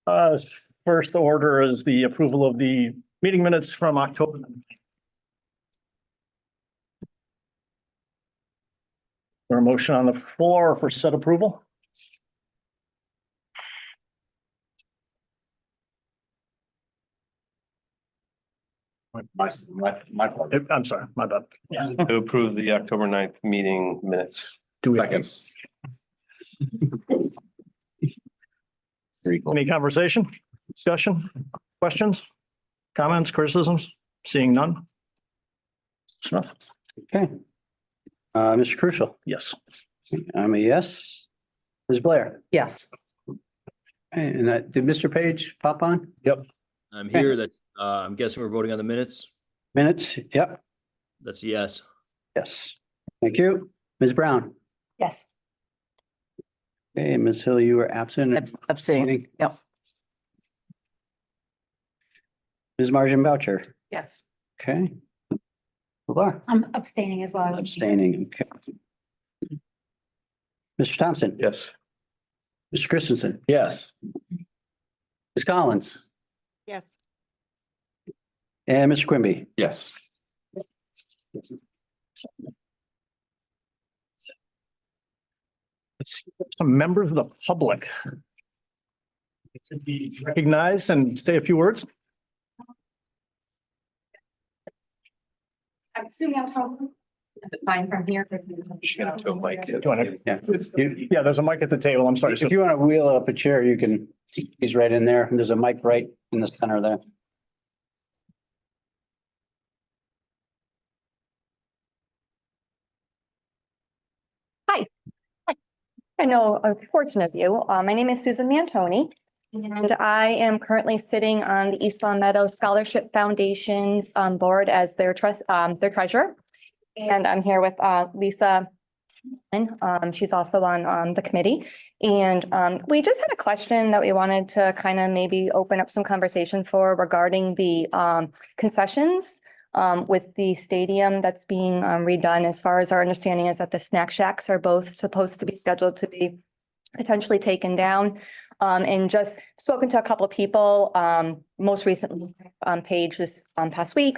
First order is the approval of the meeting minutes from October. There a motion on the floor for said approval? My fault. I'm sorry, my bad. To approve the October 9th meeting minutes. Seconds. Any conversation, discussion, questions, comments, criticisms? Seeing none? Smith? Okay. Mr. Crucial, Yes. I'm a yes. Ms. Blair, Yes. and did Mr. Page pop on? I'm here. That's, I'm guessing we're voting on the minutes. Minutes? Yep. That's a yes. Yes. Thank you. Ms. Brown? Yes. Okay, Ms. Hill, you were absent. Abstain. Yep. Ms. Margin Boucher? Yes. Okay. Laura? I'm abstaining as well. I wasn't here. Abstaining, okay. Mr. Thompson? Yes. Mr. Christensen? Yes. Ms. Collins? Yes. And Mr. Quimby? Yes. Some members of the public to be recognized and say a few words. I'm assuming I'll talk. Is it fine from here? Do you want Yeah. to- Yeah, there's a mic at the table. I'm sorry. If you want to wheel up a chair, you can, he's right in there. There's a mic right in the center there. I know a portion of you. My name is Susan Mantoni, and I am currently sitting on the East Long Meadow Scholarship Foundation's board as their their treasurer. And I'm here with Lisa. And she's also on the committee. And we just had a question that we wanted to kind of maybe open up some conversation for regarding the concessions with the stadium that's being redone. As far as our understanding is that the snack shacks are both supposed to be scheduled to be potentially taken down. And just spoken to a couple of people, most recently on Page this past week,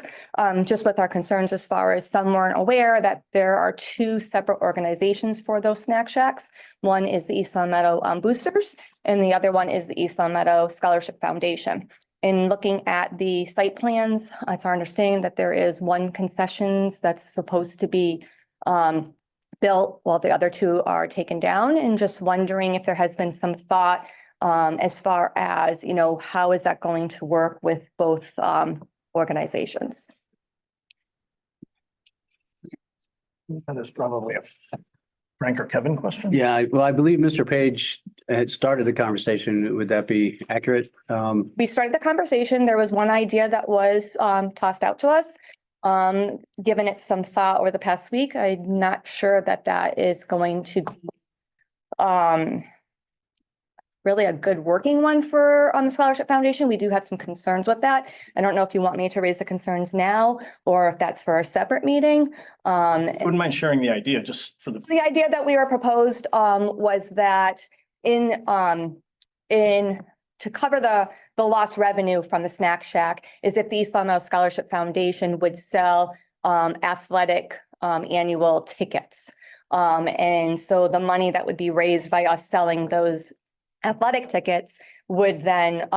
just with our concerns as far as some weren't aware that there are two separate organizations for those snack shacks. One is the East Long Meadow Boosters, and the other one is the East Long Meadow Scholarship Foundation. In looking at the site plans, it's our understanding that there is one concessions that's supposed to be built while the other two are taken down, and just wondering if there has been some thought as far as, you know, how is that going to work with both organizations? That is probably a Frank or Kevin question. Yeah, well, I believe Mr. Page had started the conversation. Would that be accurate? We started the conversation. There was one idea that was tossed out to us. Given it some thought over the past week, I'm not sure that that is going to be really a good working one for on the Scholarship Foundation. We do have some concerns with that. I don't know if you want me to raise the concerns now or if that's for a separate meeting. Wouldn't mind sharing the idea just for the. The idea that we were proposed was that in to cover the lost revenue from the snack shack is if the East Long Meadow Scholarship Foundation would sell athletic annual tickets. And so the money that would be raised by us selling those athletic tickets would then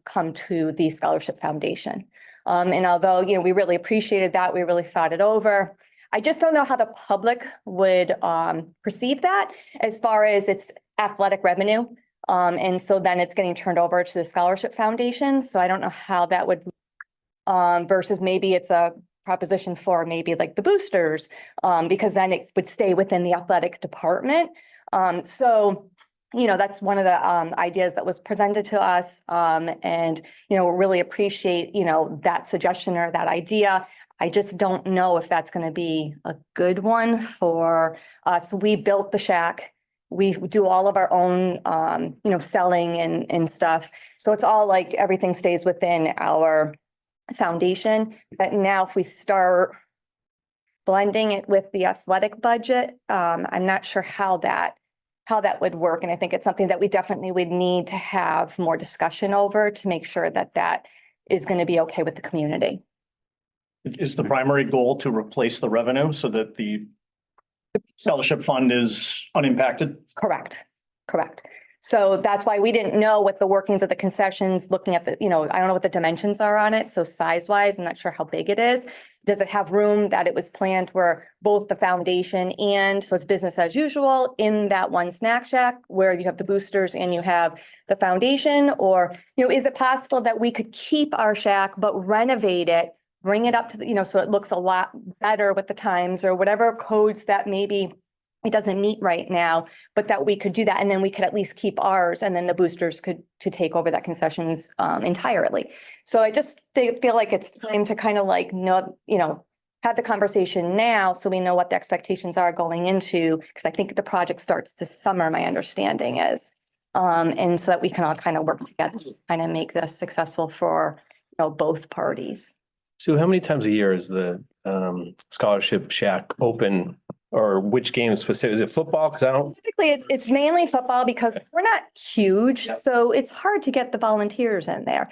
come to the Scholarship Foundation. And although, you know, we really appreciated that, we really thought it over. I just don't know how the public would perceive that as far as its athletic revenue. And so then it's getting turned over to the Scholarship Foundation. So I don't know how that would versus maybe it's a proposition for maybe like the boosters, because then it would stay within the athletic department. So, you know, that's one of the ideas that was presented to us. And, you know, really appreciate, you know, that suggestion or that idea. I just don't know if that's going to be a good one for us. We built the shack. We do all of our own, you know, selling and stuff. So it's all like everything stays within our foundation. But now if we start blending it with the athletic budget, I'm not sure how how that would work. And I think it's something that we definitely would need to have more discussion over to make sure that that is going to be okay with the community. Is the primary goal to replace the revenue so that the scholarship fund is unimpacted? Correct, correct. So that's why we didn't know what the workings of the concessions, looking at the, I don't know what the dimensions are on it. So size wise, I'm not sure how big it is. Does it have room that it was planned where both the foundation and so it's business as usual in that one snack shack where you have the boosters and you have the foundation? Or, is it possible that we could keep our shack but renovate it, bring it up to the, so it looks a lot better with the times or whatever codes that maybe it doesn't meet right now, but that we could do that. And then we could at least keep ours and then the boosters could take over that concessions entirely. So I just feel like it's time to kind of like, have the conversation now so we know what the expectations are going into, because I think the project starts this summer, my understanding is. And so that we can all kind of work together, to kind of make this successful for, both parties. Sue, how many times a year is the scholarship shack open? Or which games specific? Is it football? Because I don't, Typically, it's mainly football because we're not huge, so it's hard to get the volunteers in there.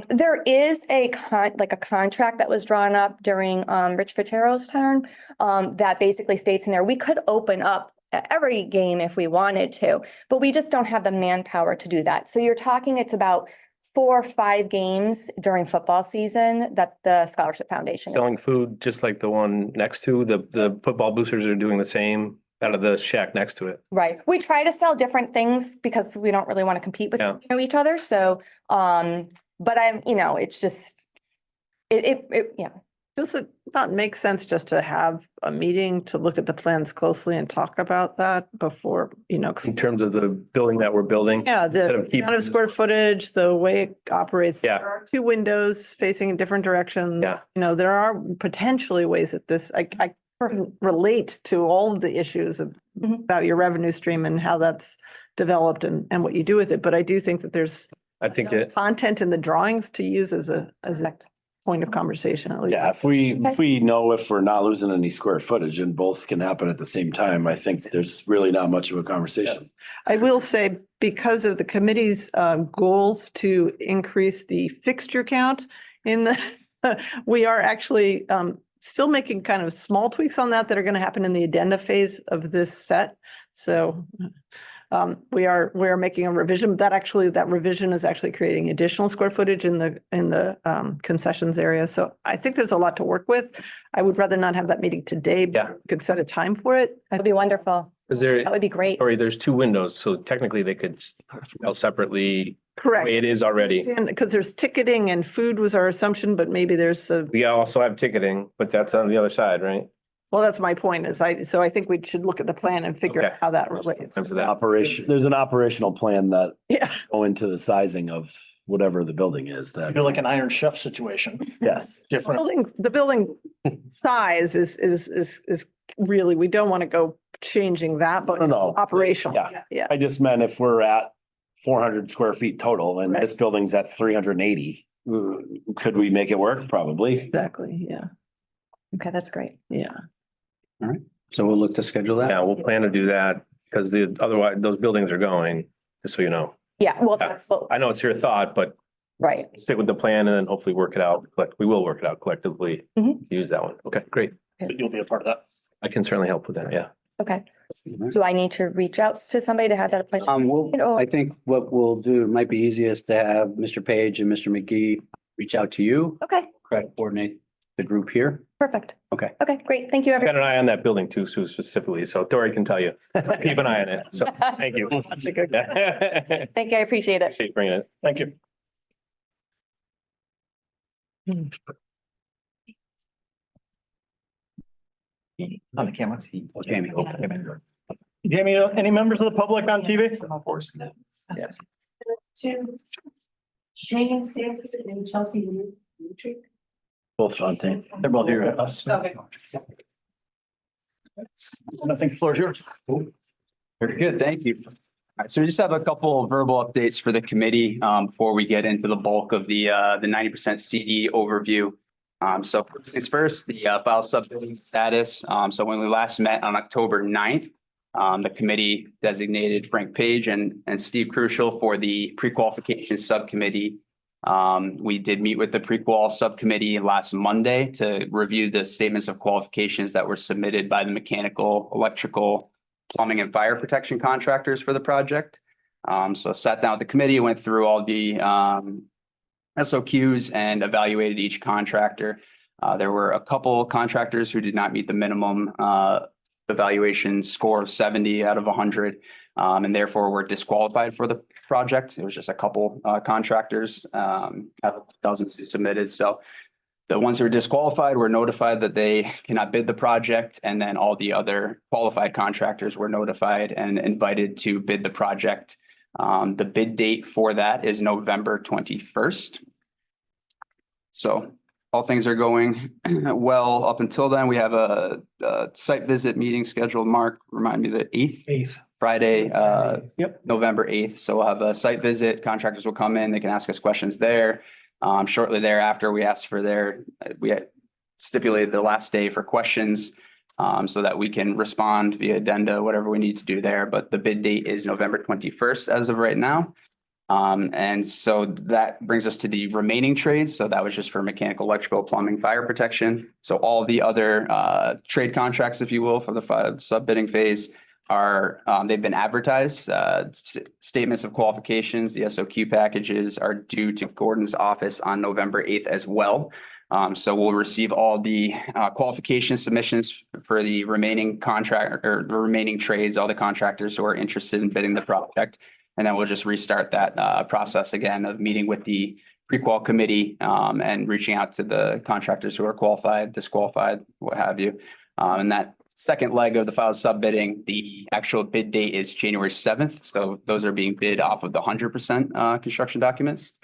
There is a contract that was drawn up during Rich Fitzgerald's term that basically states in there, we could open up every game if we wanted to, but we just don't have the manpower to do that. So you're talking, it's about 4 or 5 games during football season that the Scholarship Foundation. selling food, just like the one next to the football boosters are doing the same out of the shack next to it. Right. We try to sell different things because we don't really want to compete with, Yeah. each other. So, but it's just, yeah. Does it not make sense just to have a meeting to look at the plans closely and talk about that before, 'cause In terms of the building that we're building. yeah, Instead the of keeping amount of this- square footage, the way it operates. Yeah. There are 2 windows facing in different directions. Yeah. There are potentially ways that this, I can relate to all of the issues Mhm. about your revenue stream and how that's developed and what you do with it. But I do think that there's I think it, content in the drawings to use as a Perfect. point of conversation at least. Yeah, if we know if we're not losing any square footage and both can happen at the same time, I think there's really not much of a conversation. I will say, because of the committee's goals to increase the fixture count in the, we are actually still making kind of small tweaks on that are going to happen in the addenda phase of this set. So we are making a revision. That revision is actually creating additional square footage in the concessions area. So I think there's a lot to work with. I would rather not have that meeting today. But Yeah. we could set a time for it. That'd be wonderful. is there, That would be great. sorry, there's 2 windows, so technically they could sell separately, the Correct. way it is already. Because there's ticketing and food was our assumption, but maybe there's a, We also have ticketing, but that's on the other side, right? well, that's my point so I think we should look at the plan and figure out Okay. how that relates. Time for that. There's an operational plan that Yeah. go into the sizing of whatever the building is that, You're like an Iron Chef situation, yes. different. The building size is really, we don't want to go changing that, but No. operational. Yeah. Yeah. I just meant if we're at 400 square feet total and this building's at 380, could we make it work? Probably. Exactly. Yeah. Okay, that's great. Yeah. So we'll look to schedule that. Yeah, we'll plan to do that because otherwise those buildings are going, just so you know. Yeah, well, Yeah. that's what, I know it's your thought, but right. stick with the plan and then hopefully work it out. But we will work it out collectively Mhm. to use that one. Okay, great. You'll be a part of that. I can certainly help with that. Yeah. Okay. Do I need to reach out to somebody to have that appointment? I think what we'll do, it might be easiest to have Mr. Page and Mr. McGee reach out to you, Okay, try to coordinate the group here. perfect. Okay. Okay, great. Thank you, I got everyone. an eye on that building too, Sue, specifically. So Dory can tell you. Keep an eye on it. So thank you. That's a good. Appreciate Thank you. I appreciate it. bringing it. Thank you. On the camera. Jamie. Jamie, any members of the public on TV? Yes. To Shane Sanford and Chelsea Newtree. Both Fontaine. They're both here with us. Okay. I think the floor is yours. Very good, thank you. All right, so we just have a couple of verbal updates for the committee before we get into the bulk of the 90% CD overview. So first things first, the file subdivision status. So when we last met on October 9th, The committee designated Frank Page and Steve Crucial for the pre-qualification subcommittee. We did meet with the pre-qual subcommittee last Monday to review the statements of qualifications that were submitted by the mechanical, electrical, plumbing and fire protection contractors for the project. So sat down with the committee, went through all the SOQs and evaluated each contractor. There were a couple contractors who did not meet the minimum evaluation score of 70 out of 100, and therefore were disqualified for the project. It was just a couple contractors out of dozens who submitted. So the ones who were disqualified were notified that they cannot bid the project, and then all the other qualified contractors were notified and invited to bid the project. The bid date for that is November 21st. So all things are going well up until then. We have a site visit meeting scheduled. Mark, remind me, the 8th? Friday, Yep. November 8th. So we'll have a site visit. Contractors will come in. They can ask us questions there. Shortly thereafter, we had stipulated the last day for questions so that we can respond via addenda, whatever we need to do there. But the bid date is November 21st as of right now. And so that brings us to the remaining trades. So that was just for mechanical, electrical, plumbing, fire protection. So all the other trade contracts, if you will, for the sub-bidding phase are, they've been advertised. Statements of qualifications, the SOQ packages are due to Gordon's office on November 8th as well. So we'll receive all the qualification submissions for the remaining contract or the remaining trades, all the contractors who are interested in bidding the project. And then we'll just restart that process again of meeting with the pre-qual committee and reaching out to the contractors who are qualified, disqualified, what have you. And that second leg of the file sub-bidding, the actual bid date is January 7th. So those are being bid off of the 100% construction documents.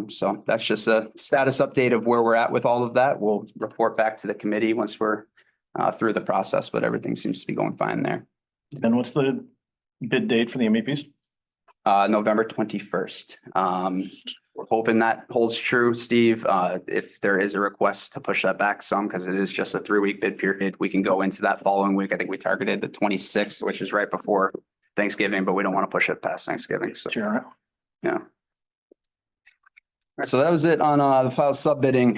So that's just a status update of where we're at with all of that. We'll report back to the committee once we're through the process, but everything seems to be going fine there. And what's the bid date for the MEPs? November 21st. We're hoping that holds true, Steve. If there is a request to push that back some, because it is just a 3-week bid period, we can go into that following week. I think we targeted the 26th, which is right before Thanksgiving, but we don't want to push it past Thanksgiving. So, Sure. yeah. All right, so that was it on the file sub-bidding.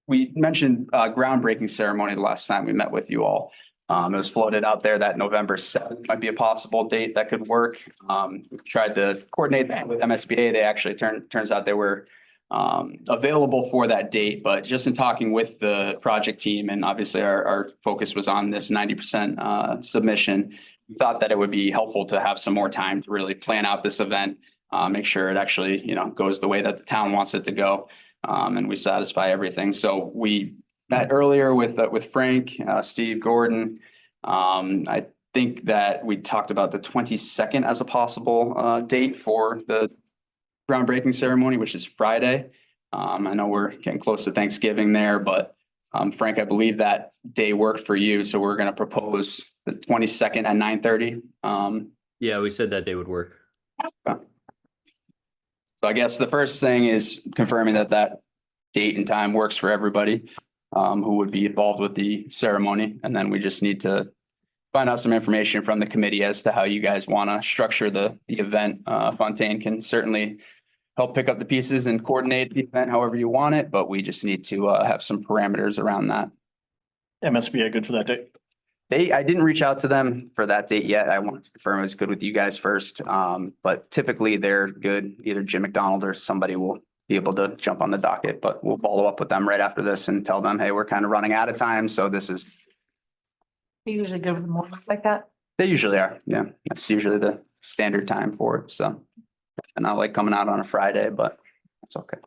We mentioned groundbreaking ceremony the last time we met with you all. It was floated out there that November 7th might be a possible date that could work. We tried to coordinate that with MSBA. They actually turns out they were available for that date, but just in talking with the project team, and obviously our focus was on this 90% submission, we thought that it would be helpful to have some more time to really plan out this event, make sure it actually, goes the way that the town wants it to go, and we satisfy everything. So we met earlier with Frank, Steve, Gordon. I think that we talked about the 22nd as a possible date for the groundbreaking ceremony, which is Friday. I know we're getting close to Thanksgiving there, but Frank, I believe that day worked for you. So we're going to propose the 22nd at 9:30. Yeah, we said that day would work. So I guess the first thing is confirming that date and time works for everybody who would be involved with the ceremony. And then we just need to find out some information from the committee as to how you guys want to structure the event. Fontaine can certainly help pick up the pieces and coordinate the event however you want it, but we just need to have some parameters around that. MSBA good for that date? I didn't reach out to them for that date yet. I wanted to confirm it was good with you guys first. But typically they're good. Either Jim McDonald or somebody will be able to jump on the docket, but we'll follow up with them right after this and tell them, hey, we're kind of running out of time. So this is. You usually go with mornings like that? They usually are. Yeah. That's usually the standard time for it. So, and I like coming out on a Friday, but it's okay.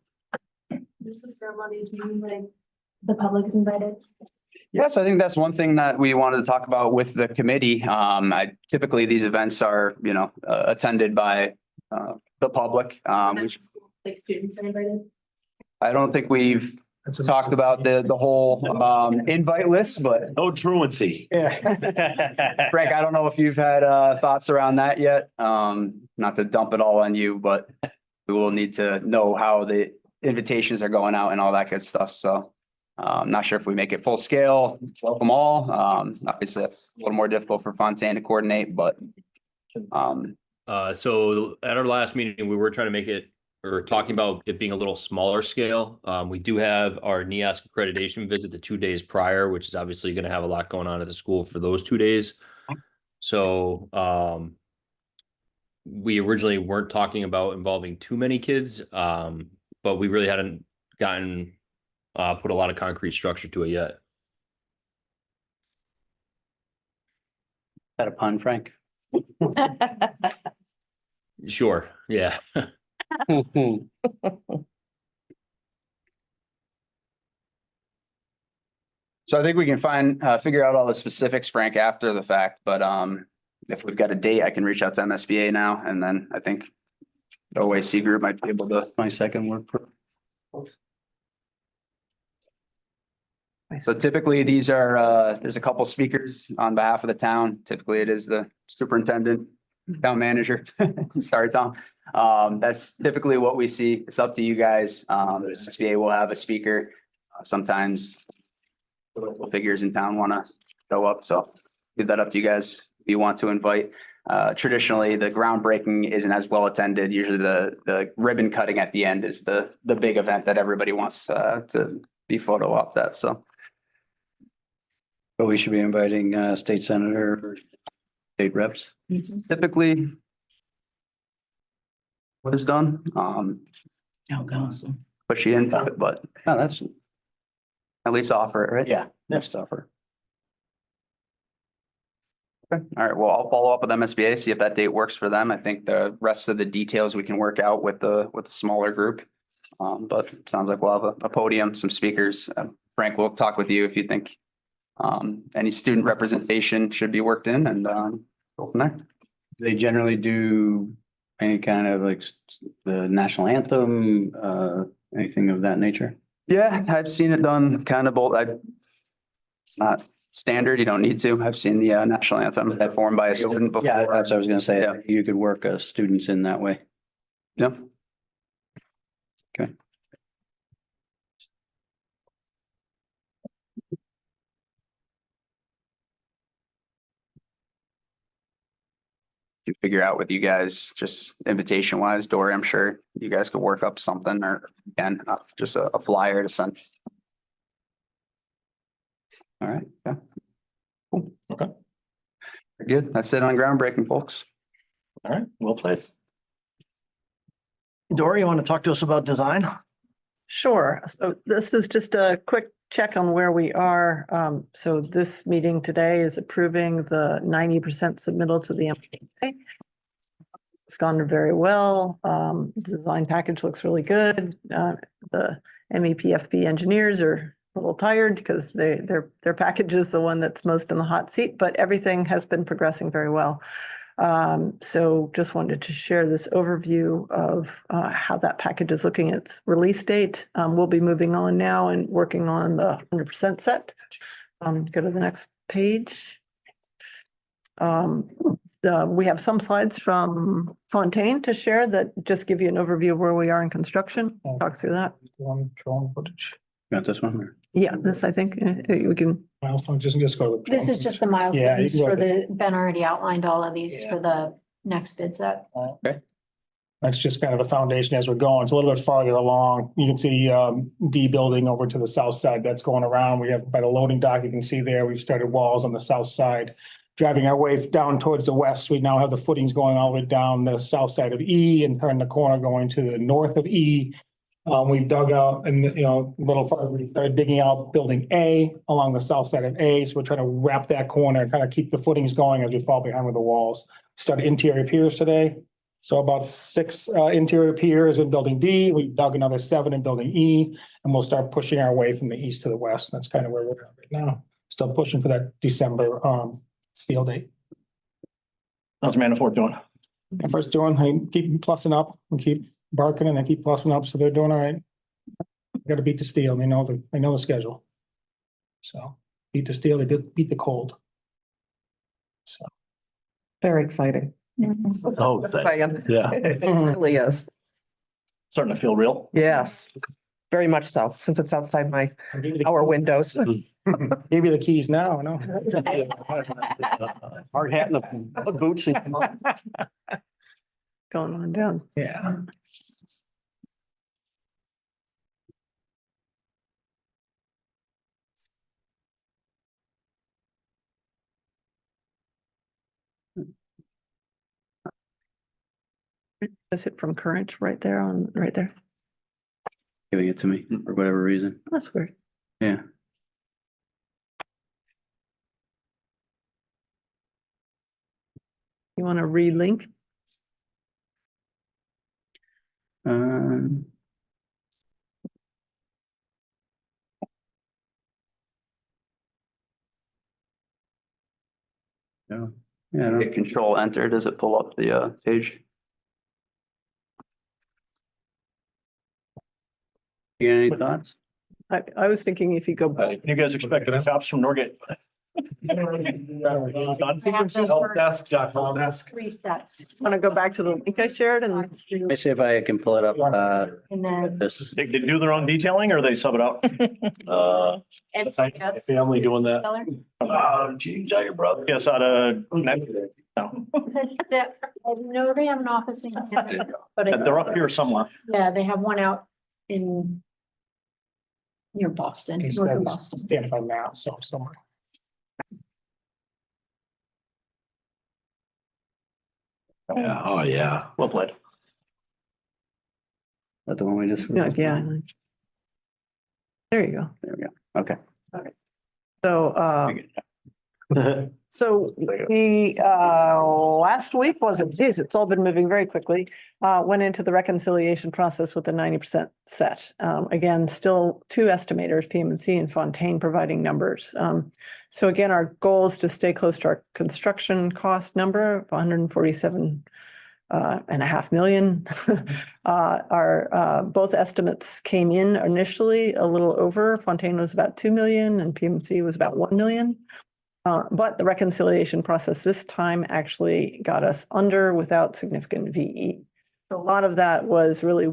This is ceremony, do you mean like the public is invited? Yes, I think that's one thing that we wanted to talk about with the committee. Typically these events are, attended by the public. Like students are invited? I don't think we've talked about the whole invite list, but No truancy. Frank, I don't know if you've had thoughts around that yet. Not to dump it all on you, but we will need to know how the invitations are going out and all that good stuff. So Not sure if we make it full scale, welcome all. Obviously that's a little more difficult for Fontaine to coordinate, but So at our last meeting, we were trying to make it, or talking about it being a little smaller scale. We do have our NEASC accreditation visit the 2 days prior, which is obviously going to have a lot going on at the school for those 2 days. So we originally weren't talking about involving too many kids, but we really hadn't gotten put a lot of concrete structure to it yet. That a pun, Frank? Sure, yeah. so I think we can figure out all the specifics, Frank, after the fact, but if we've got a date, I can reach out to MSBA now, and then I think the OAC group might be able to. 22nd work for. So typically these are, there's a couple speakers on behalf of the town. Typically it is the superintendent, town manager. Sorry, Tom. That's typically what we see. It's up to you guys. The SBA will have a speaker. Sometimes the local figures in town want to go up, so leave that up to you guys if you want to invite. Traditionally, the groundbreaking isn't as well attended. Usually the ribbon cutting at the end is the big event that everybody wants to be photo opped at, so. But we should be inviting state senator, or state reps. Typically what is done, push you into it, but Oh, that's, at least offer it, right? yeah, next offer. Okay. All right, well, I'll follow up with MSBA, see if that date works for them. I think the rest of the details we can work out with the smaller group. But it sounds like we'll have a podium, some speakers. Frank, we'll talk with you if you think any student representation should be worked in, and go from there. They generally do any kind of like the national anthem, anything of that nature? Yeah, I've seen it done kind of both. It's not standard. You don't need to. I've seen the national anthem performed by a student before. Yeah, that's what I was gonna say. Yeah. You could work students in that way. Yep. Okay. To figure out with you guys, just invitation wise, Dory, I'm sure you guys could work up something, or again, just a flyer to send. All right, yeah. Cool. Okay. Very good. That's it on groundbreaking, folks. All right, well played. Dory, you want to talk to us about design? Sure. So this is just a quick check on where we are. So this meeting today is approving the 90% submittal to the MPA. It's gone very well. Design package looks really good. The MEPFB engineers are a little tired because their package is the one that's most in the hot seat, but everything has been progressing very well. So just wanted to share this overview of how that package is looking at its release date. We'll be moving on now and working on the 100% set. Go to the next page. We have some slides from Fontaine to share that just give you an overview of where we are in construction. Talk through that. Drone footage. Got this one? Or- Yeah, this, I think, we can, Milestone, just go. to This is just the Yeah, you milestones can go for to- Ben already outlined all of these Yeah. for the next bid set. That's just kind of the foundation as we're going. It's a little bit farther along. You can see D building over to the south side that's going around. We have by the loading dock, you can see there, we've started walls on the south side. Driving our way down towards the west, we now have the footings going all the way down the south side of E and turn the corner going to the north of E. We've dug out and, a little farther, we started digging out building A along the south side of A. So we're trying to wrap that corner and kind of keep the footings going as we fall behind with the walls. Started interior piers today. So about 6 interior piers in building D. We dug another 7 in building E, and we'll start pushing our way from the east to the west. That's kind of where we're at right now. Still pushing for that December steel date. How's Manafort doing? And first doing, I keep plussing up and keep barking and they keep plussing up, so they're doing all right. Got to beat the steel. They know the schedule. So beat the steel, they beat the cold. So. Very exciting. Oh, Diane. yeah. It really is. Starting to feel real. Yes. very much so, since it's outside our windows. Give you the keys now, no? Hard hat and the boots. Going on down. Yeah. Is it from current right there right there? Giving it to me for whatever reason. That's weird. Yeah. You want to relink? Um. No, yeah, I don't- Hit Control Enter, does it pull up the page? You got any thoughts? I was thinking if you go back, You guys expect the chops from Norgate? Resets. want to go back to the link I shared and Let me see if I can pull it up, And then. this. They do their own detailing or they sub it out? Family doing that. Geez, your brother. Yes, out of. No. I know they have an office in. But They're up here somewhere. Yeah, they have one out in. Near Boston, He's north got of his Boston. stand by now, so somewhere. Yeah, oh, yeah. Well played. That the one we just. yeah. There you go. There we go. Okay. So, so we, last week was it, geez, it's all been moving very quickly. Went into the reconciliation process with the 90% set. Again, still two estimators, PM&C and Fontaine providing numbers. So again, our goal is to stay close to our construction cost number of 147.5 million. Our both estimates came in initially a little over. Fontaine was about 2 million and PM&C was about 1 million. But the reconciliation process this time actually got us under without significant VE. A lot of that was really,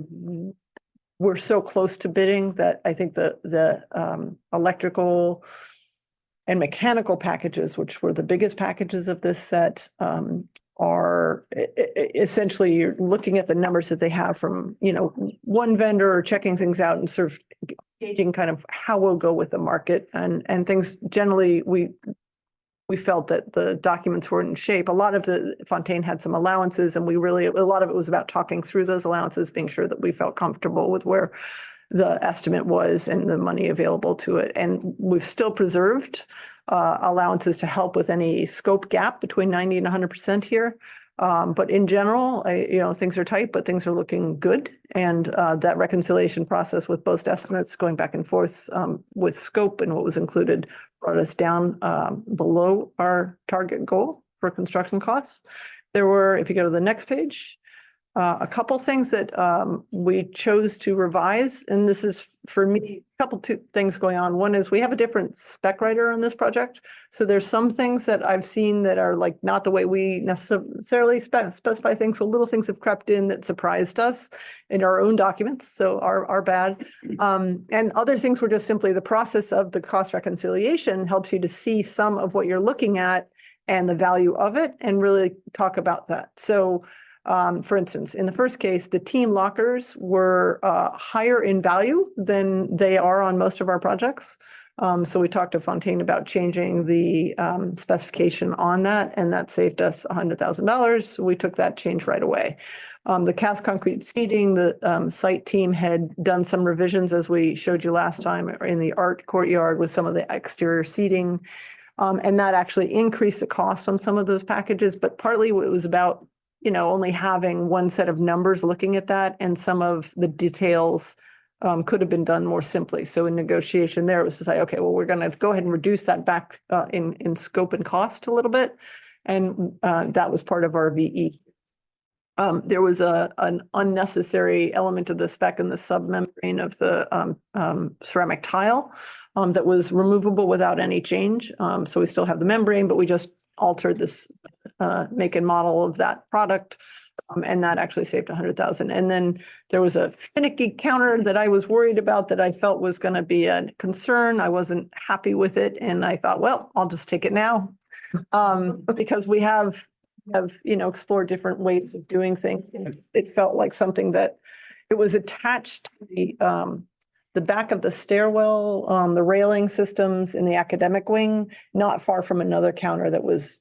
we're so close to bidding that I think the electrical and mechanical packages, which were the biggest packages of this set, are essentially you're looking at the numbers that they have from, one vendor, checking things out and sort of gauging kind of how we'll go with the market and things. Generally, we felt that the documents were in shape. A lot of the Fontaine had some allowances and a lot of it was about talking through those allowances, being sure that we felt comfortable with where the estimate was and the money available to it. And we've still preserved allowances to help with any scope gap between 90 and 100% here. But in general, things are tight, but things are looking good. And that reconciliation process with both estimates going back and forth with scope and what was included brought us down below our target goal for construction costs. There were, if you go to the next page, a couple things that we chose to revise, and this is for me, two things going on. One is we have a different spec writer on this project. So there's some things that I've seen that are like not the way we necessarily specify things. So little things have crept in that surprised us in our own documents. So are bad. And other things were just simply the process of the cost reconciliation helps you to see some of what you're looking at and the value of it and really talk about that. So for instance, in the first case, the team lockers were higher in value than they are on most of our projects. So we talked to Fontaine about changing the specification on that, and that saved us $100,000. We took that change right away. The cast concrete seating, the site team had done some revisions, as we showed you last time, in the art courtyard with some of the exterior seating. And that actually increased the cost on some of those packages, but partly it was about only having one set of numbers looking at that, and some of the details could have been done more simply. So in negotiation there, it was to say, okay, well, we're going to go ahead and reduce that back in scope and cost a little bit. And that was part of our VE. There was an unnecessary element of the spec in the submembrane of the ceramic tile that was removable without any change. So we still have the membrane, but we just altered this make and model of that product And that actually saved 100,000. And then there was a finicky counter that I was worried about that I felt was going to be a concern. I wasn't happy with it. And I thought, well, I'll just take it now. Because we have, explored different ways of doing things. It felt like something that it was attached to the back of the stairwell, the railing systems in the academic wing, not far from another counter that was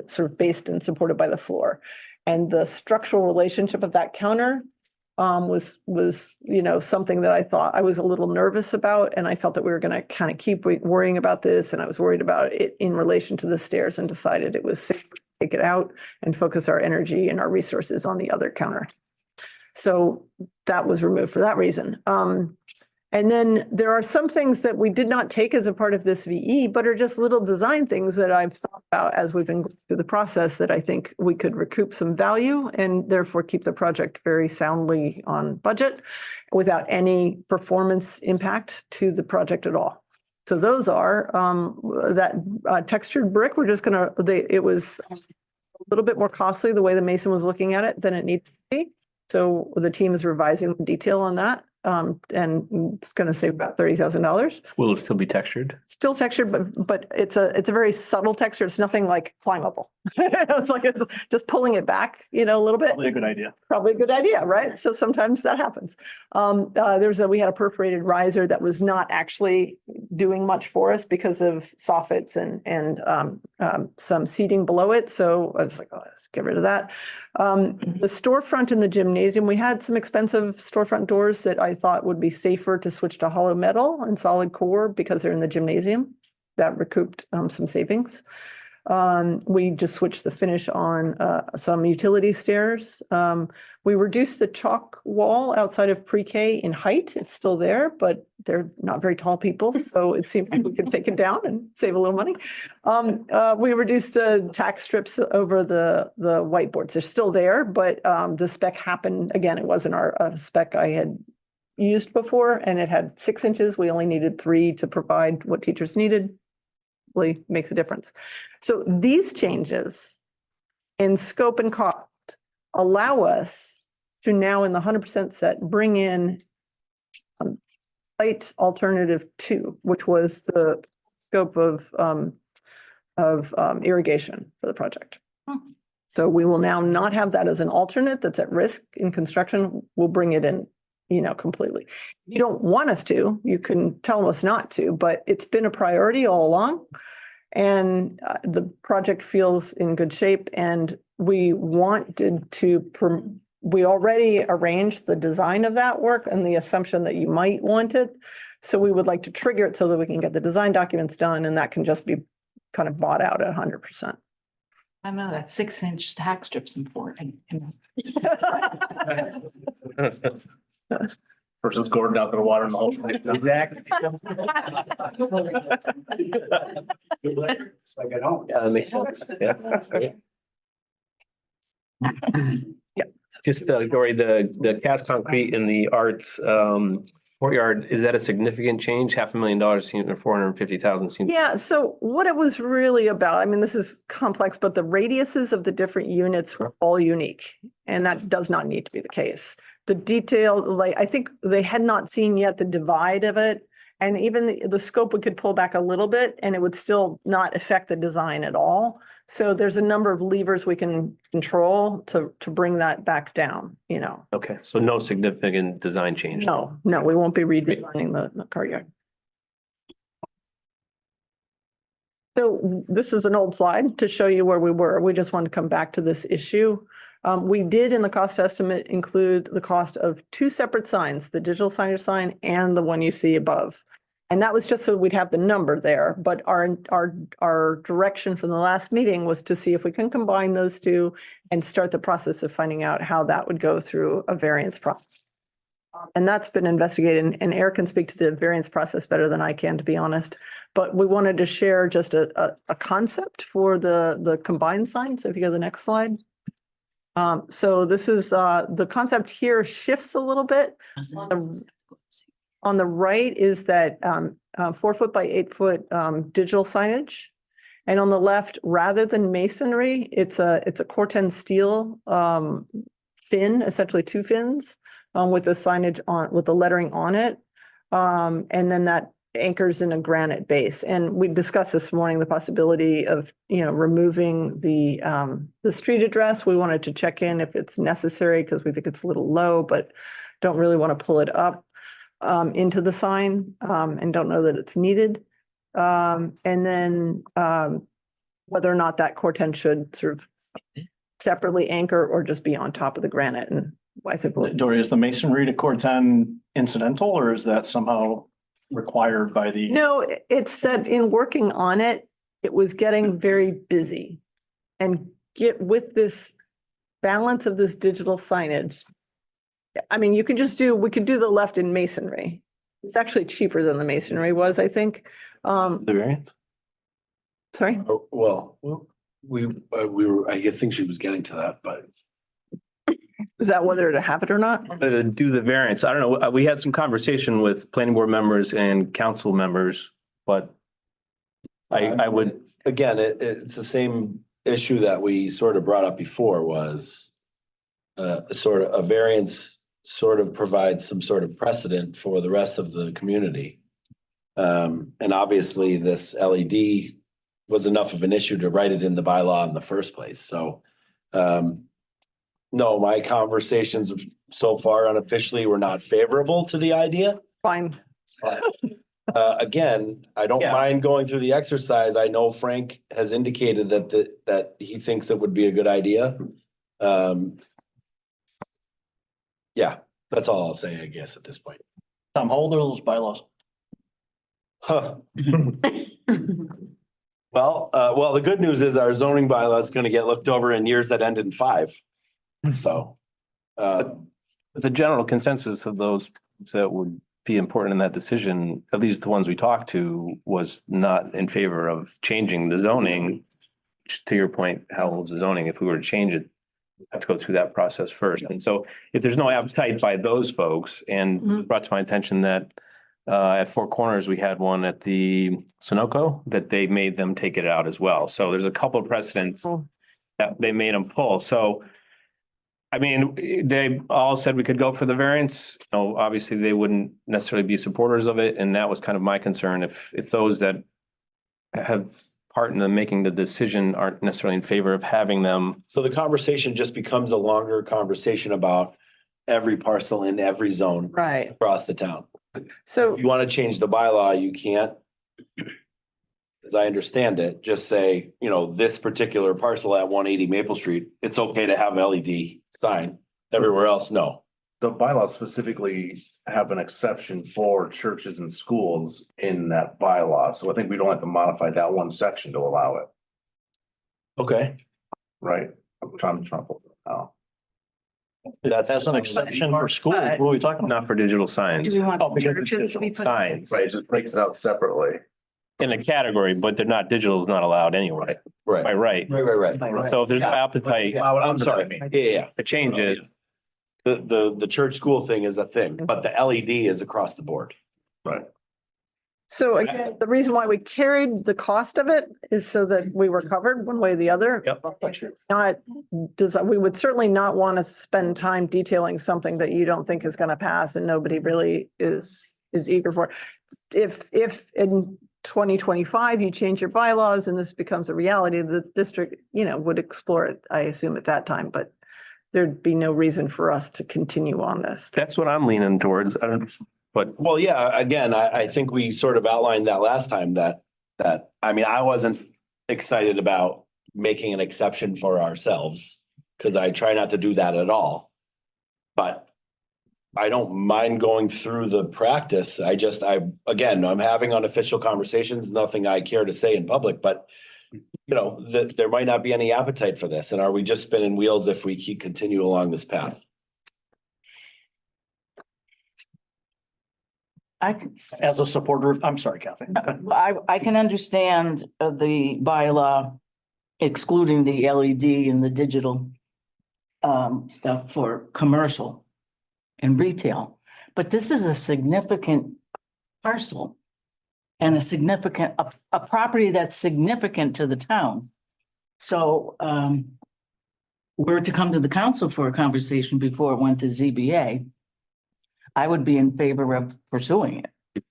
sort of based and supported by the floor. And the structural relationship of that counter was something that I thought I was a little nervous about. And I felt that we were going to kind of keep worrying about this. And I was worried about it in relation to the stairs and decided it was safe to take it out and focus our energy and our resources on the other counter. So that was removed for that reason. And then there are some things that we did not take as a part of this VE, but are just little design things that I've thought about as we've been going through the process that I think we could recoup some value and therefore keep the project very soundly on budget without any performance impact to the project at all. So those are that textured brick. We're just going to, it was a little bit more costly the way the mason was looking at it than it needed to be. So the team is revising the detail on that. And it's going to save about $30,000. Will it still be textured? Still textured, but it's a very subtle texture. It's nothing like climbable. It's just pulling it back, a little bit. Probably a good idea. Probably a good idea, right? So sometimes that happens. We had a perforated riser that was not actually doing much for us because of soffits and some seating below it. So I was like, oh, let's get rid of that. The storefront in the gymnasium, we had some expensive storefront doors that I thought would be safer to switch to hollow metal and solid core because they're in the gymnasium. That recouped some savings. We just switched the finish on some utility stairs. We reduced the chalk wall outside of pre-K in height. It's still there, but they're not very tall people. So it seemed like we could take it down and save a little money. We reduced tack strips over the whiteboards. They're still there, but the spec happened. Again, it wasn't our spec I had used before, and it had 6 inches. We only needed 3 to provide what teachers needed. Really makes a difference. So these changes in scope and cost allow us to now in the 100% set bring in site alternative 2, which was the scope of irrigation for the project. So we will now not have that as an alternate that's at risk in construction. We'll bring it in, completely. You don't want us to, you can tell us not to, but it's been a priority all along. And the project feels in good shape, and we wanted to, we already arranged the design of that work and the assumption that you might want it. So we would like to trigger it so that we can get the design documents done, and that can just be kind of bought out at 100%. I know that 6-inch tack strip's important. Versus Gordon out in the water in the whole place. Exactly. It's like at home. Yeah, that makes sense. Yeah. Just, Dory, the cast concrete in the arts courtyard, is that a significant change? $500,000 seems, or 450,000 seems. Yeah, so what it was really about, I mean, this is complex, but the radiuses of the different units were all unique, and that does not need to be the case. The detail, I think they had not seen yet the divide of it, and even the scope we could pull back a little bit and it would still not affect the design at all. So there's a number of levers we can control to bring that back down, Okay, so no significant design change. No, we won't be redesigning the courtyard. So this is an old slide to show you where we were. We just wanted to come back to this issue. We did in the cost estimate include the cost of 2 separate signs, the digital signage sign and the one you see above. And that was just so we'd have the number there. But our direction from the last meeting was to see if we can combine those 2 and start the process of finding out how that would go through a variance process. And that's been investigated, and Eric can speak to the variance process better than I can, to be honest. But we wanted to share just a concept for the combined sign. So if you go to the next slide. So this is the concept here shifts a little bit. On the right is that 4 foot by 8 foot digital signage. And on the left, rather than masonry, it's a Corten steel fin, essentially two fins, with the signage on, with the lettering on it. And then that anchors in a granite base. And we discussed this morning the possibility of, removing the street address. We wanted to check in if it's necessary because we think it's a little low, but don't really want to pull it up into the sign and don't know that it's needed. And then whether or not that Corten should sort of separately anchor or just be on top of the granite. And I think Dory, is the masonry to Corten incidental, or is that somehow required by the? no, it's that in working on it, it was getting very busy. And get with this balance of this digital signage. I mean, we could do the left in masonry. It's actually cheaper than the masonry was, I think. The variance? Sorry? Oh, well, we were, I think she was getting to that, but. Is that whether to have it or not? Do the variance. I don't know. We had some conversation with planning board members and council members, but I would. Again, it's the same issue that we sort of brought up before was sort of a variance sort of provides some sort of precedent for the rest of the community. And obviously this LED was enough of an issue to write it in the bylaw in the first place. So no, my conversations so far unofficially were not favorable to the idea. Fine. Again, I don't mind going through the exercise. I know Frank has indicated that he thinks it would be a good idea. Yeah, that's all I'll say, I guess, at this point. Tom, how old are those bylaws? Huh. Well, the good news is our zoning bylaw is gonna get looked over in years that end in 5. So. The general consensus of those that would be important in that decision, at least the ones we talked to, was not in favor of changing the zoning. To your point, how old is the zoning? If we were to change it, we have to go through that process first. And so if there's no appetite by those folks, and it was brought to my attention that at Four Corners, we had one at the Sunoco that they made them take it out as well. So there's a couple of precedents that they made them pull. So I mean, they all said we could go for the variance. Obviously they wouldn't necessarily be supporters of it. And that was kind of my concern. If those that have part in the making the decision aren't necessarily in favor of having them. So the conversation just becomes a longer conversation about every parcel in every zone. Right. Across the town. So If you want to change the bylaw, you can't. As I understand it, just say, this particular parcel at 180 Maple Street, it's okay to have LED sign. Everywhere else, no. The bylaws specifically have an exception for churches and schools in that bylaw. So I think we don't have to modify that one section to allow it, Okay. right? I'm trying to pull it out. That's As an exception for school, what are we talking about? Not for digital signs. Do we want Oh, because it's churches to be put? Signs Right, it just breaks it out separately. in a category, but they're not, digital is not allowed anyway. Right. By right. Right. So if there's no appetite I'm sorry. Yeah. to change it, The church school thing is a thing, but the LED is across the board. Right. So again, the reason why we carried the cost of it is so that we were covered one way or the other. Yep. It's not, we would certainly not want to spend time detailing something that you don't think is going to pass and nobody really is eager for. If in 2025, you change your bylaws and this becomes a reality, the district, would explore it, I assume at that time, but there'd be no reason for us to continue on this. that's what I'm leaning towards. Well, yeah, again, I think we sort of outlined that last time that, I wasn't excited about making an exception for ourselves because I try not to do that at all. But I don't mind going through the practice. Again, I'm having unofficial conversations, nothing I care to say in public, but there might not be any appetite for this. And are we just spinning wheels if we continue along this path? As a supporter of, I'm sorry, Kathy. I can understand the bylaw excluding the LED and the digital stuff for commercial and retail, but this is a significant parcel. and a significant, a property that's significant to the town. So, were to come to the council for a conversation before it went to ZBA, I would be in favor of pursuing it.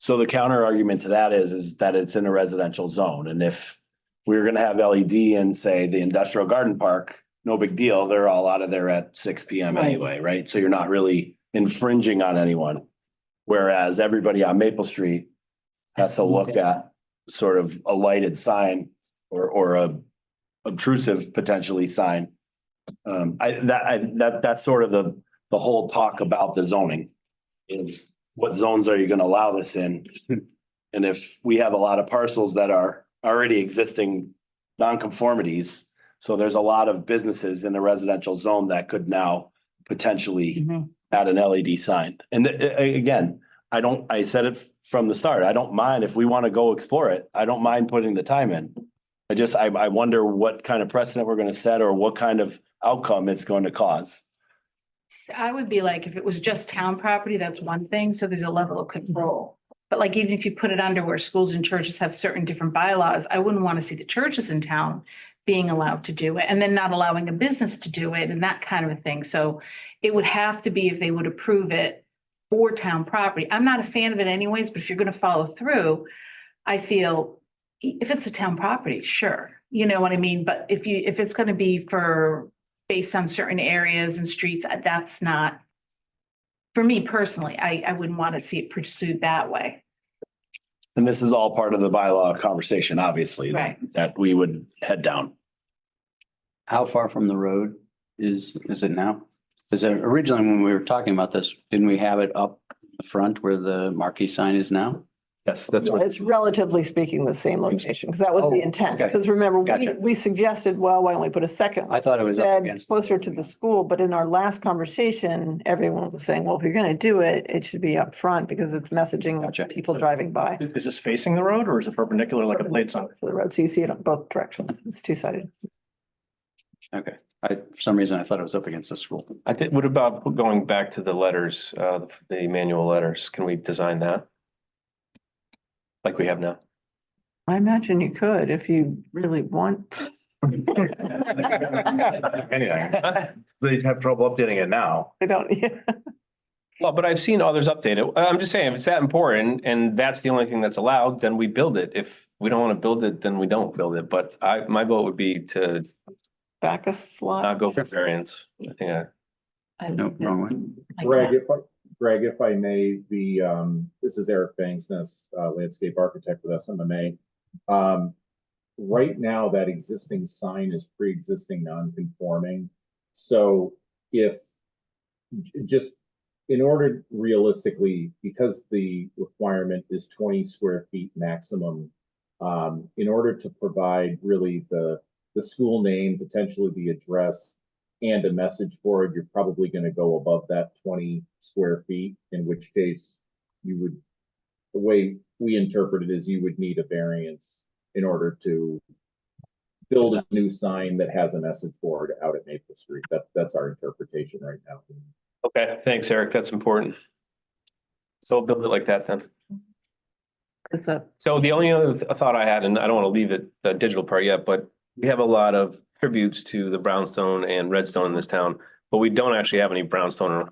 So the counter argument to that is that it's in a residential zone. And if we were gonna have LED in, say, the industrial garden park, no big deal. They're all out of there at 6 PM Right. anyway, right? So you're not really infringing on anyone. Whereas everybody on Maple Street has to look at sort of a lighted sign or a obtrusive potentially sign. That's sort of the whole talk about the zoning. Is what zones are you gonna allow this in? And if we have a lot of parcels that are already existing nonconformities, so there's a lot of businesses in the residential zone that could now potentially add an LED sign. And again, I said it from the start, I don't mind if we want to go explore it. I don't mind putting the time in. I wonder what kind of precedent we're going to set or what kind of outcome it's going to cause. I would be like, if it was just town property, that's one thing, so there's a level of control. But like, even if you put it under where schools and churches have certain different bylaws, I wouldn't want to see the churches in town being allowed to do it and then not allowing a business to do it and that kind of a thing. So it would have to be if they would approve it for town property. I'm not a fan of it anyways, but if you're going to follow through, I feel if it's a town property, sure. You know what I mean? But if it's going to be based on certain areas and streets, that's not, for me personally, I wouldn't want to see it pursued that way. And this is all part of the bylaw conversation, obviously, Right. that we would head down. How far from the road is it now? Because originally when we were talking about this, didn't we have it up the front where the marquee sign is now? Yes, that's what. It's relatively speaking the same location, because that was the Oh, intent. okay. Because remember, Gotcha. we suggested, well, why don't we put a second? I thought it was up bed against. closer to the school, but in our last conversation, everyone was saying, well, if you're gonna do it, it should be up front because it's messaging Gotcha. people driving by. Is this facing the road or is it perpendicular like a plate sign? For the road, so you see it on both directions. It's two-sided. Okay, for some reason I thought it was up against the school. I think, what about going back to the letters, the manual letters? Can we design that? Like we have now? I imagine you could if you really want. Anything. They'd have trouble updating it now. I don't, Well, but I've seen others update it. I'm just saying, if it's that important and that's the only thing that's allowed, then we build it. If we don't want to build it, then we don't build it. But my vote would be to back a slot. not go for variance. I think No, wrong way. Greg, if I may, this is Eric Banksness, landscape architect with SMMA. Right now, that existing sign is pre-existing non-conforming. So if just in order realistically, because the requirement is 20 square feet maximum, in order to provide really the school name, potentially the address, and a message board, you're probably going to go above that 20 square feet, in which case the way we interpret it is you would need a variance in order to build a new sign that has a message board out at Maple Street. That's our interpretation right now. Okay, thanks, Eric. That's important. So we'll build it like that then. So the only other thought I had, and I don't want to leave it the digital part yet, but we have a lot of tributes to the brownstone and redstone in this town, but we don't actually have any brownstone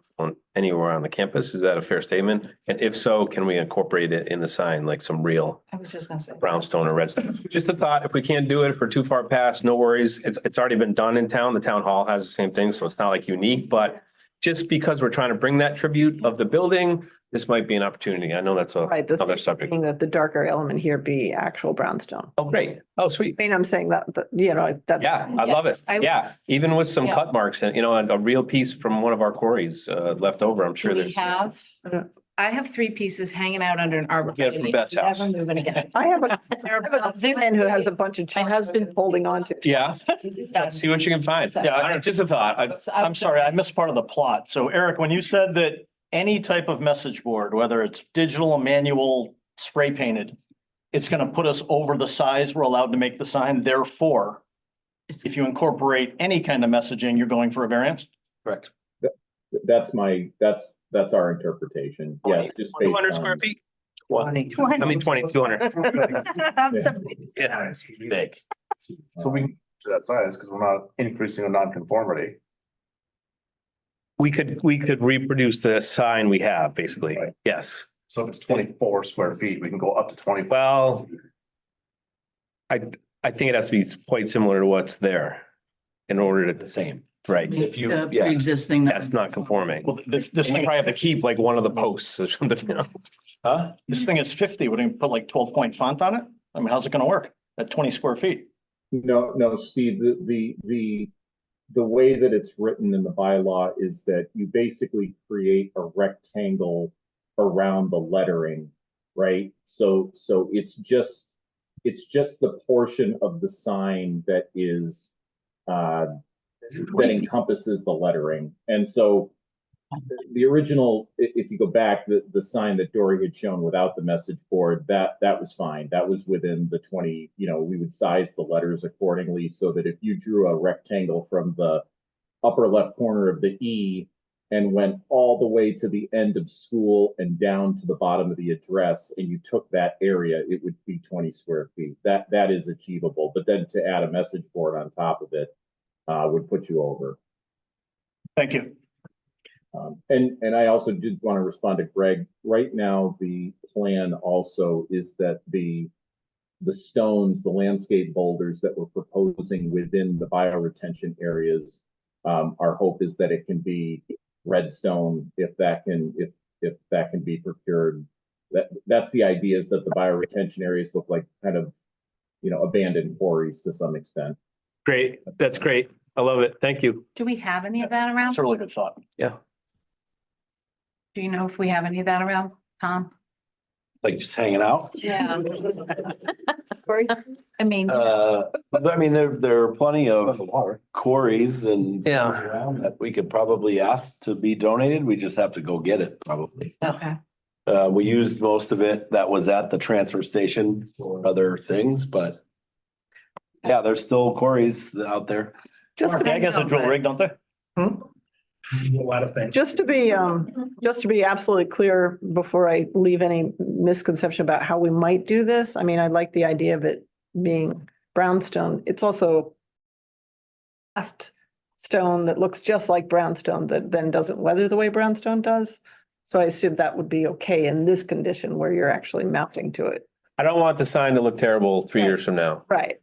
anywhere on the campus. Is that a fair statement? And if so, can we incorporate it in the sign, like some real I was just gonna say. brownstone or redstone? Just a thought, if we can't do it, if we're too far past, no worries. It's already been done in town. The town hall has the same thing, so it's not like unique, but just because we're trying to bring that tribute of the building, this might be an opportunity. I know that's Right. The another subject. thing that the darker element here be actual brownstone. Oh, great. Oh, sweet. I mean, I'm saying that, that. Yeah, I love it. Yes, I Yeah, was- even with some Yeah. cut marks and, a real piece from one of our quarries left over, I'm sure We there's. have, I have 3 pieces hanging out under an arbor. Get it from Beth's house. Never moving again. I have a man who has a bunch of. My husband holding on to. Yeah, see what you can find. Yeah, just a thought. I'm sorry, I missed part of the plot. So Eric, when you said that any type of message board, whether it's digital, manual, spray painted, it's going to put us over the size we're allowed to make the sign. Therefore, if you incorporate any kind of messaging, you're going for a variance? Correct. That's our interpretation. Yes, just based 200 square on- feet? What? I mean, 200. Yeah. Big. So we can do that size because we're not increasing the nonconformity. We could reproduce the sign we have, basically. Right. Yes. So if it's 24 square feet, we can go up to 20. Well, I think it has to be quite similar to what's there in order to, The same. right. If you, yeah, Pre-existing. That's not conforming. Well, this You thing, probably have to keep like one of the posts or something, you know? huh? this thing is 50. Wouldn't you put like 12-point font on it? I mean, how's it gonna work at 20 square feet? No, Steve, the way that it's written in the bylaw is that you basically create a rectangle around the lettering, right? So it's just the portion of the sign that is that encompasses the lettering. And so the original, if you go back, the sign that Dory had shown without the message board, that was fine. That was within the 20, we would size the letters accordingly so that if you drew a rectangle from the upper left corner of the E and went all the way to the end of school and down to the bottom of the address, and you took that area, it would be 20 square feet. That is achievable. But then to add a message board on top of it would put you over. Thank you. And I also did want to respond to Greg. Right now, the plan also is that the stones, the landscape boulders that we're proposing within the bioretention areas, our hope is that it can be red stone if that can be procured. That's the idea, is that the bioretention areas look like kind of abandoned quarries to some extent. Great. That's great. I love it. Thank you. Do we have any of that around? That's a really good thought. Yeah. Do you know if we have any of that around, Tom? Like just hanging out. Yeah. I mean, There are plenty of quarries and Yeah. things around that we could probably ask to be donated. We just have to go get it probably. okay. We used most of it that was at the transfer station for other things, but yeah, there's still quarries out there. Just I guess a drill rig, don't they? A lot of things. Just to be absolutely clear before I leave any misconception about how we might do this, I mean, I like the idea of it being brownstone. It's also cast stone that looks just like brownstone that then doesn't weather the way brownstone does. So I assume that would be okay in this condition where you're actually mounting to it. I don't want the sign to look terrible 3 years from now. Right,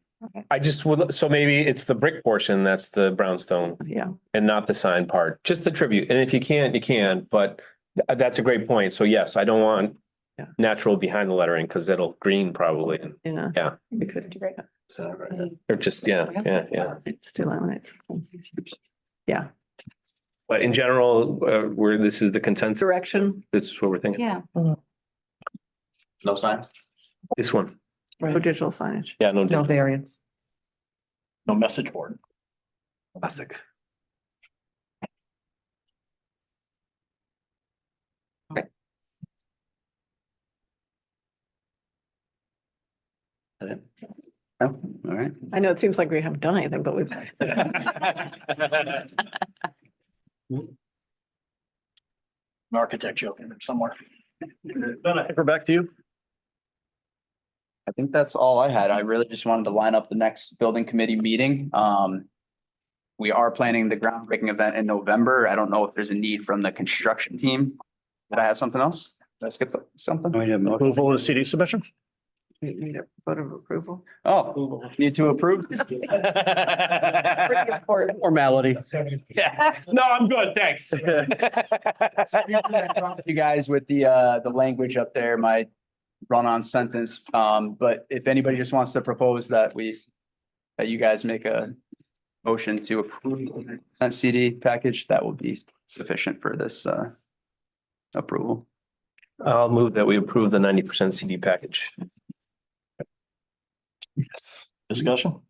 I just would, so maybe it's the brick portion that's the brownstone yeah. and not the sign part, just the tribute. And if you can't, you can, but that's a great point. So yes, I don't want Yeah. natural behind the lettering because it'll green probably. Yeah. Yeah. We could do that. Or just, yeah. It's two laminates. Yeah, But in general, this is the consensus. direction, This is what we're thinking. Yeah. No sign? This one. for digital signage. Yeah, no. No variance. No message board. Classic. Oh, all right. I know it seems like we haven't done anything, but we've. An architect joke in there somewhere. Ben, I think we're back to you. I think that's all I had. I really just wanted to line up the next building committee meeting. We are planning the groundbreaking event in November. I don't know if there's a need from the construction team. Did I have something else? Did I skip something? We have motion. Approval of the CD submission? Need a vote of approval. Oh, need to approve? Formality. Yeah. No, I'm good. Thanks. You guys with the language up there, my run-on sentence. But if anybody just wants to propose that that you guys make a motion to approve that CD package, that will be sufficient for this approval. I'll move that we approve the 90% CD package. Yes. Discussion?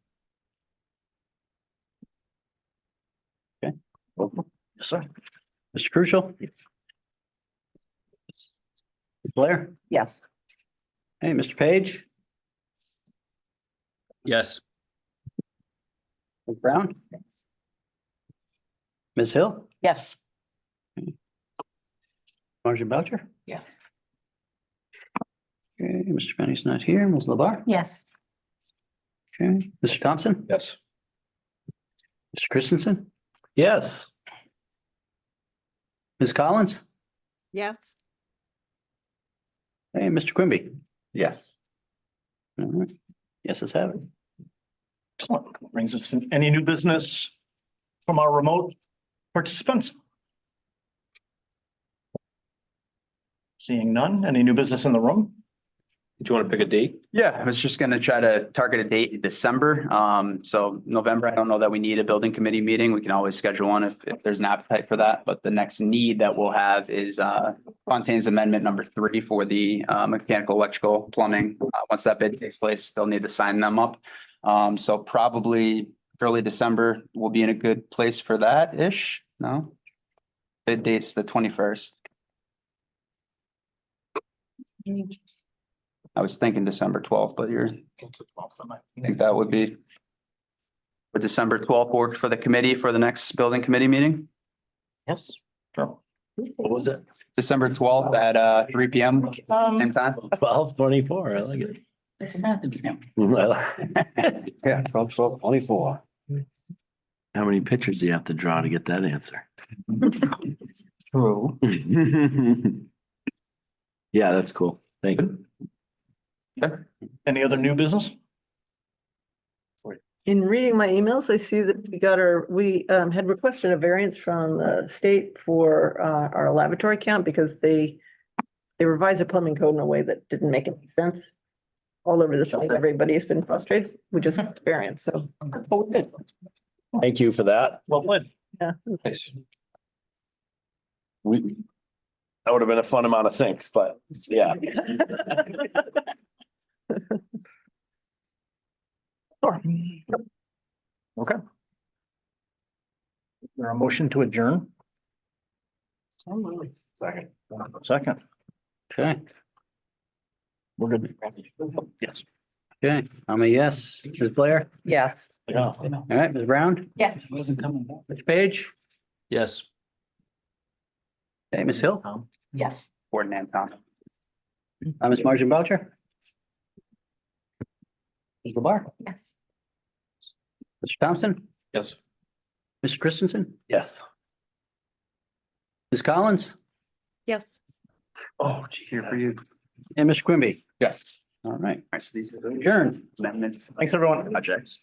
Okay. Yes, sir. Mr. Crucial? Blair? Yes. Hey, Mr. Page? Yes. Ms. Brown? Yes. Ms. Hill? Yes. Marcia Belcher? Yes. Okay, Mr. Benny's not here. Ms. LeBar? Yes. Okay, Mr. Thompson? Yes. Mr. Christensen? Yes. Ms. Collins? Yes. Hey, Mr. Quimby? Yes. All right. Yes, let's have it. Excellent. Brings us to any new business from our remote participants? Seeing none. Any new business in the room? Did you want to pick a date? Yeah, I was just gonna try to target a date in December. So November, I don't know that we need a building committee meeting. We can always schedule one if there's an appetite for that. But the next need that we'll have is Fontaine's Amendment number 3 for the mechanical, electrical, plumbing. Once that bid takes place, they'll need to sign them up. So probably early December will be in a good place for that-ish, no? Bid date's the 21st. I was thinking December 12th, but I think that would be. For December 12th work for the committee for the next building committee meeting, Yes. Sure. What was it? December 12th at 3 PM, same time. 12:24. I like it. Yeah, 12:24. How many pictures do you have to draw to get that answer? True. Yeah, that's cool. Thank you. Any other new business? In reading my emails, I see that we had requested a variance from the state for our lavatory count because they revised the plumbing code in a way that didn't make any sense. All over the site, everybody's been frustrated. We just got the variance, so that's what we did. Thank you for that. Well played. Yeah. That would have been a fun amount of sinks, but yeah. Sure. Okay. Is there a motion to adjourn? Second. Second. Okay, We're good. Yes. okay. I'm a yes. Ms. Blair? Yes. Yeah. All right, Ms. Brown? Yes. Mr. Page? Yes. Hey, Ms. Hill? Yes. Gordon and Tom. Ms. Margin Boucher? Ms. LeBar? Yes. Mr. Thompson? Yes. Mr. Christensen? Yes. Ms. Collins? Yes. Oh, geez. Here for you. And Mr. Quimby? Yes. All right, so these are adjourned. Thanks, everyone. Projects.